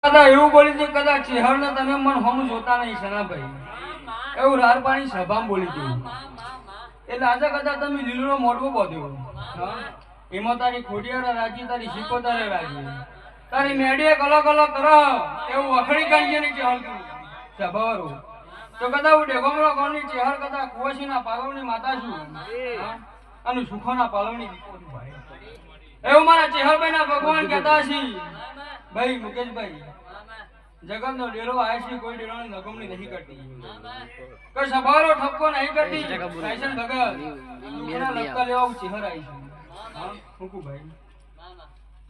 કદા એવું બોલી હતી કદા ચેહર ને તમે મન હમ જોતા નહીં સનાભાઈ એવું રાર પાણી સભામાં બોલી હતી એટલે આજે કદા તમે લીલો મોઢું બોધ્યો એમાં તારી ખોડિયારા રાજી તારી શીકોતારે રાજી તારી મેડીએ કલક કલક કરો એવું વખડી કાંજી ની ચેહર સભાવાળું તો કદા હું ડેગોમરો કોની ચેહર કદા કુવાસીના પાલવની માતા છું અને સુખોના પાલવની દીકરો છું ભાઈ એવું મારા ચેહરભાઈના ભગવાન કહેતા છે ભાઈ મુકેશભાઈ જગતનો ડેરો આયસી કોઈ ડેરોની નગમણી નહીં કરતી કોઈ સભારો ઠપકો નહીં કરતી ફેશન ભગત દુખના લગતા લેવા ચેહર આવી છે હા મુકુભાઈ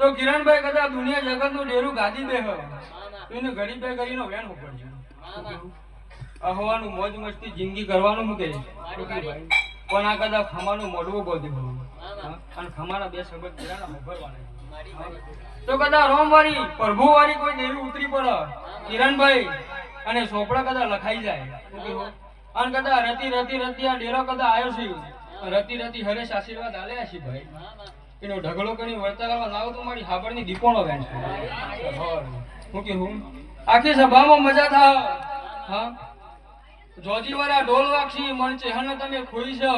તો કિરણભાઈ કદા દુનિયા જગતનો ડેરો ગાદી દે હ એને ઘડી બે કરીને વેણ ઉપડજો અહવાનું મોજ મસ્તી જિંદગી કરવાનું મૂકે મુકુભાઈ પણ આ કદા ખમાનું મોઢવું બોધ્યું અને ખમાના બે શબ્દ જીરાના મોભરવાના તો કદા રોમવાળી પ્રભુવાળી કોઈ દેવી ઉતરી પડે કિરણભાઈ અને સોપડા કદા લખાઈ જાય અને કદા રતી રતી રતી આ ડેરો કદા આવ્યો છે રતી રતી હરેશ આશીર્વાદ આલ્યા છે ભાઈ એનો ઢગલો કરી વર્તા કરવા લાવ તો મારી હાબરની દીપોનો વેણ છે હું કે હું આખી સભામાં મજા થાય હા જોજીવાળા ઢોલ વાગશી મન ચેહન તમે ખોઈ છો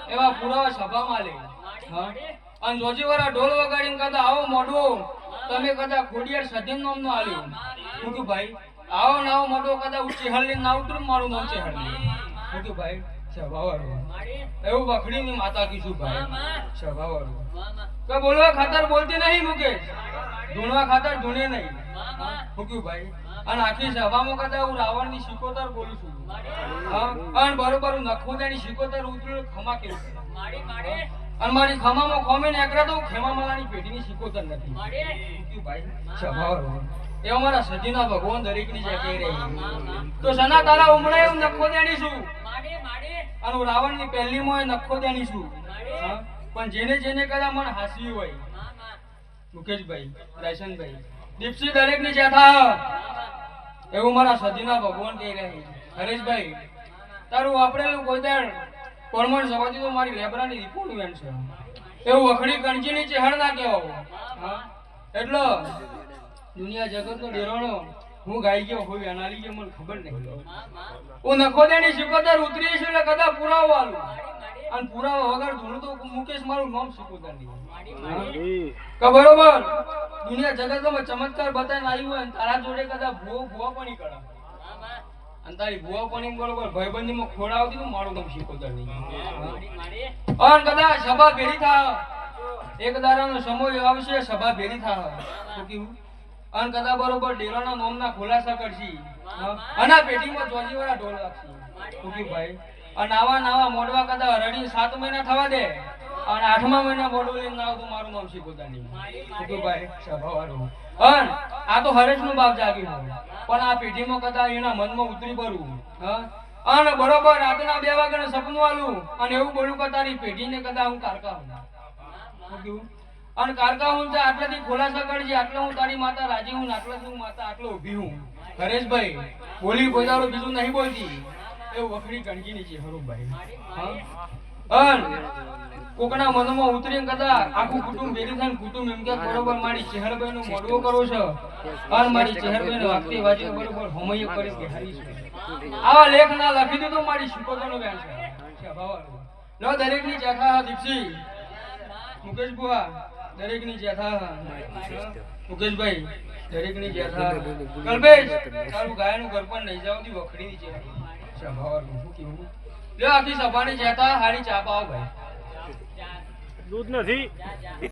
એવા પુરાવા સભામાં લે હા અને જોજીવાળા ઢોલ વગાડીને કદા આવો મોઢો તમે કદા ખોડિયાર સધીન નામ નો આલ્યો હું કે ભાઈ આવો નાવો મોઢો કદા ઉચ્ચી હલ્લી ના ઉતરું મારું નામ છે હલ્લી હું કે ભાઈ સભાવાળું એવું વખડીની માતા કીધું ભાઈ સભાવાળું તો બોલવા ખાતર બોલતી નહીં મુકેશ ધૂણવા ખાતર ધૂણે નહીં મૂક્યું ભાઈ અને આખી સભામાં કદા હું રાવણની શિકોતર બોલું છું હા અને બરોબર નખોદાની શિકોતર ઉતર્યું ખમા કેવું અને મારી ખમામાં ખોમીને એકરા તો ખેમામાલાની પેઢીની શિકોતર નથી મૂક્યું ભાઈ સભાવાળું એ અમારા સજીના ભગવાન દરેકની જે કહી રહી તો સના તારા ઉમળે એવું નખોદાની છું અને હું રાવણની પહેલી માં નખોદાની છું પણ જેને જેને કદા મન હાસ્યું હોય મુકેશભાઈ રાયસનભાઈ દીપસી દરેક ની જેઠા એવું મારા સજીના ભગવાન કહી રહી હરેશભાઈ તારું વાપરેલું કોઈ દાડ પરમણ સવાથી તો મારી લેબરાની દીપોનું વેણ છે એવું વખડી કણજી ની ચેહર ના કહેવો હા એટલે દુનિયા જગતનો ડેરોનો હું ગાઈ ગયો હોય અનાલી ગયો મને ખબર નહીં હું નખોદાની શિકોતર ઉતરી છું એટલે કદા પુરાવો આલું અને પુરાવા વગર ધૂણું તો મુકેશ મારું નામ શિકોતર નહીં બરોબર દુનિયા જગતમાં ચમત્કાર બતાવીને આવ્યું હોય તારા જોડે કદા ભૂવા પણ કરે અને તારી ભૂવા પણ બરોબર ભાઈબંધીમાં ખોડાવતી તો મારું નામ શીખોતર નહીં અને કદા સભા ભેરી થા એક દારાનો સમય આવશે સભા ભેરી થા તો કેવું અને કદા બરોબર ડેરાના નામના ખુલાસા કરશી અને પેટીમાં જોજીવાળા ઢોલ રાખશી તો કે ભાઈ અને આવા મોડવા કદા રડી 7 મહિના થવા દે અને 8મા મહિના મોડું લઈને ના તો મારું નામ શીખોતા નહીં તો ભાઈ સભાવાળું અને આ તો હરેશનું બાપ જાગ્યું પણ આ પેઢીમાં કદા એના મનમાં ઉતરી પડું અને બરોબર રાતના 2 વાગ્યાને સપનું આલું અને એવું બોલું કે તારી પેઢીને કદા હું કારકા હું અને કારકા હું આટલાથી ખુલાસા કરજે આટલે હું તારી માતા રાજી હું આટલાથી હું માતા આટલો ઊભી હું હરેશભાઈ બોલી બોલારો બીજું નહીં બોલતી એવું વખડી કણજીની છે હરુભાઈ અન કોકના મનમાં ઉતરીને કદા આખું કુટુંબ ભેગી થઈને કુટુંબ એમ કે બરોબર મારી ચેહરભાઈ નો મોડવો કરો છો અને મારી ચેહરભાઈ ને વાગતી વાજી બરોબર હોમય કરી બેહારી છે આવા લેખ ના લખી દીધું મારી શિકોતરનો વેણ છે ભાવાળું લો દરેકની જેઠા દીપસી મુકેશ બુઆ દરેકની જેઠા મુકેશભાઈ દરેકની જેઠા કલ્પેશ તારું ગાયનું ઘર પણ નહીં જાવ દી વખડીની જેઠા સભાવાળું શું કેવું લે આખી સભાની જેઠા હારી ચા પાવ ભાઈ દૂધ નથી